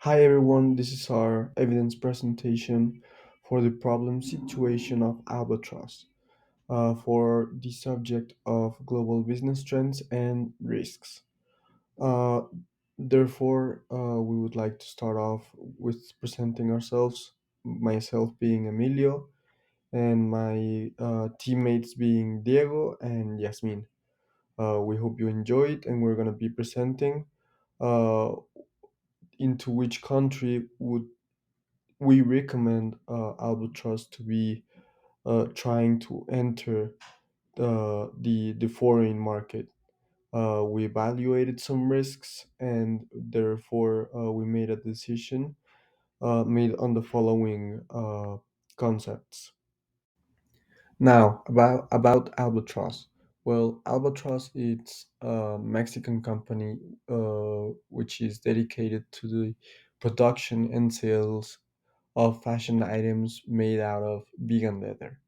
Hi everyone, this is our evidence presentation for the problem situation of albatross for the subject of global business trends and risks. Uh, therefore, we would like to start off with presenting ourselves, myself being Emilio, and my teammates being Diego and Yasmin. We hope you enjoy it, and we're going to be presenting uh, into which country would we recommend albatross to be trying to enter the foreign market. We evaluated some risks and therefore we made a decision made on the following concepts. Now about albatross. Well, albatross it's a Mexican company which is dedicated to the production and sales of fashion items made out of vegan leather.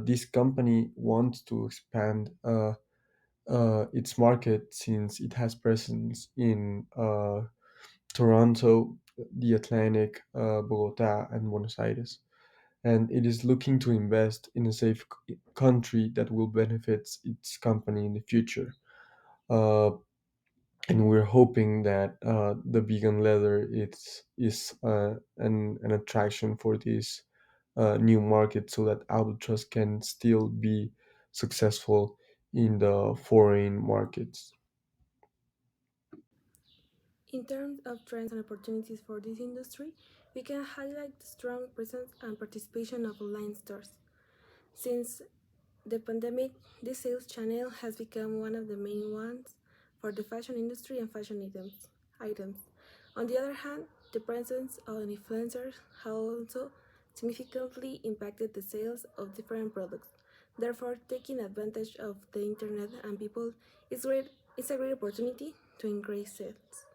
This company wants to expand its market since it has presence in Toronto, the Atlantic, Bogota, and Buenos Aires. And it is looking to invest in a safe country that will benefit its company in the future. Uh, and we're hoping that the vegan leather is an attraction for this new market so that albatross can still be successful in the foreign markets. In terms of trends and opportunities for this industry, we can highlight the strong presence and participation of online stores. Since the pandemic, this sales channel has become one of the main ones for the fashion industry and fashion items. On the other hand, the presence of influencers has also significantly impacted the sales of different products. Therefore, taking advantage of the internet and people is a great opportunity to increase sales.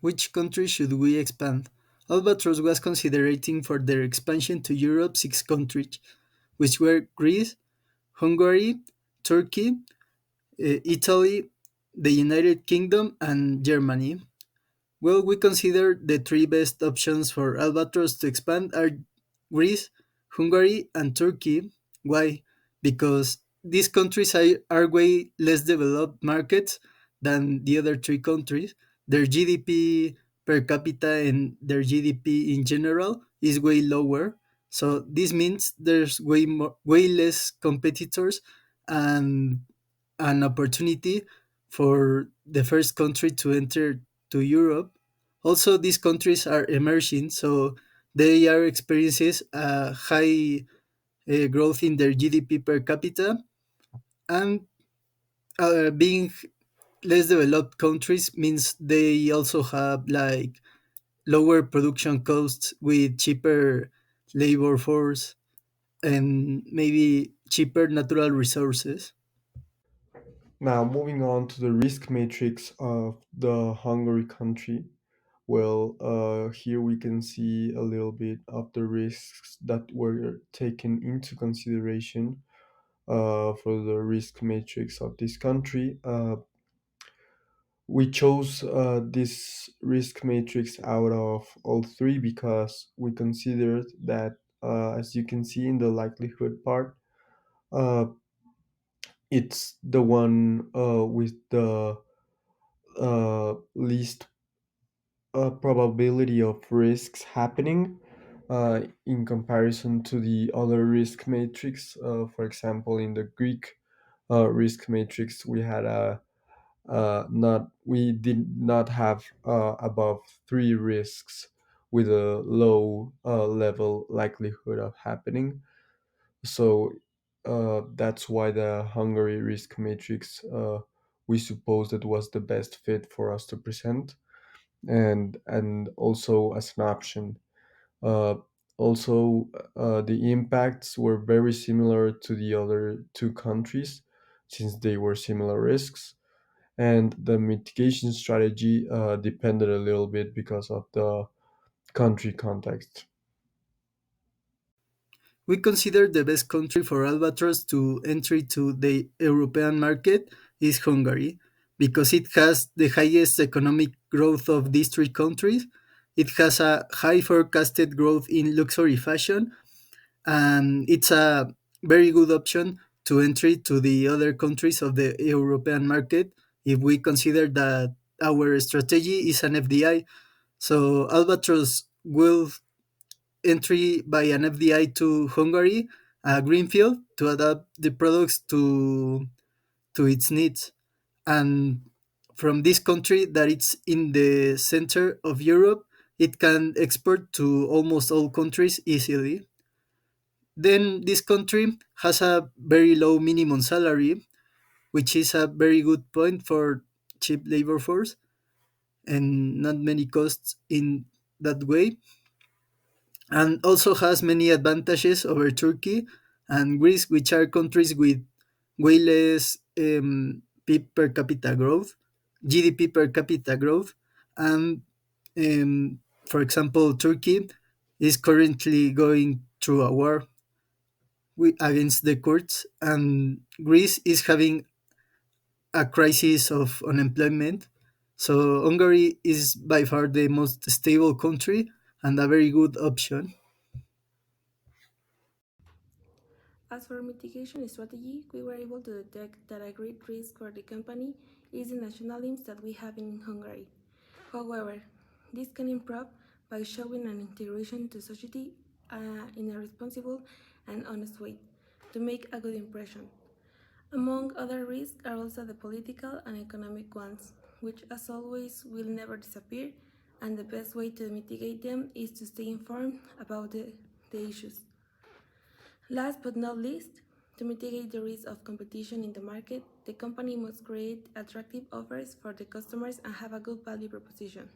Which country should we expand? Albatross was considering for their expansion to Europe 6 countries, which were Greece, Hungary, Turkey, Italy, the United Kingdom, and Germany. Well, we consider the three best options for Albatross to expand are Greece, Hungary, and Turkey. Why? Because these countries are way less developed markets than the other 3 countries. Their GDP per capita and their GDP in general is way lower. So this means there's way less competitors and an opportunity for the first country to enter to Europe. Also, these countries are emerging, so they are experiences a high growth in their GDP per capita, and being less developed countries means they also have like lower production costs with cheaper labor force and maybe cheaper natural resources. Now, moving on to the risk matrix of the Hungary country. Well, here we can see a little bit of the risks that were taken into consideration for the risk matrix of this country. We chose this risk matrix out of all three because we considered that, as you can see in the likelihood part, uh, it's the one with the least probability of risks happening in comparison to the other risk matrix. For example, in the Greek risk matrix, we did not have above three risks with a low level likelihood of happening. So that's why the Hungary risk matrix we suppose that was the best fit for us to present, and also as an option. Uh, Also, the impacts were very similar to the other two countries since they were similar risks, and the mitigation strategy depended a little bit because of the country context. We consider the best country for Albatross to enter to the European market is Hungary because it has the highest economic growth of these three countries. It has a high forecasted growth in luxury fashion, and it's a very good option to entry to the other countries of the European market if we consider that our strategy is an FDI. So Albatross will entry by an FDI to Hungary, a greenfield, to adapt the products to its needs. And from this country that it's in the center of Europe, it can export to almost all countries easily. Then this country has a very low minimum salary, which is a very good point for cheap labor force and not many costs in that way, and also has many advantages over Turkey and Greece, which are countries with way less per capita growth, GDP per capita growth, and for example, Turkey is currently going through a war against the Kurds, and Greece is having a crisis of unemployment. So Hungary is by far the most stable country and a very good option. As for mitigation strategy, we were able to detect that a great risk for the company is the nationalism that we have in Hungary. However, this can improve by showing an integration to society in a responsible and honest way to make a good impression. Among other risks are also the political and economic ones, which, as always, will never disappear, and the best way to mitigate them is to stay informed about the issues. Last but not least, to mitigate the risk of competition in the market, the company must create attractive offers for the customers and have a good value proposition.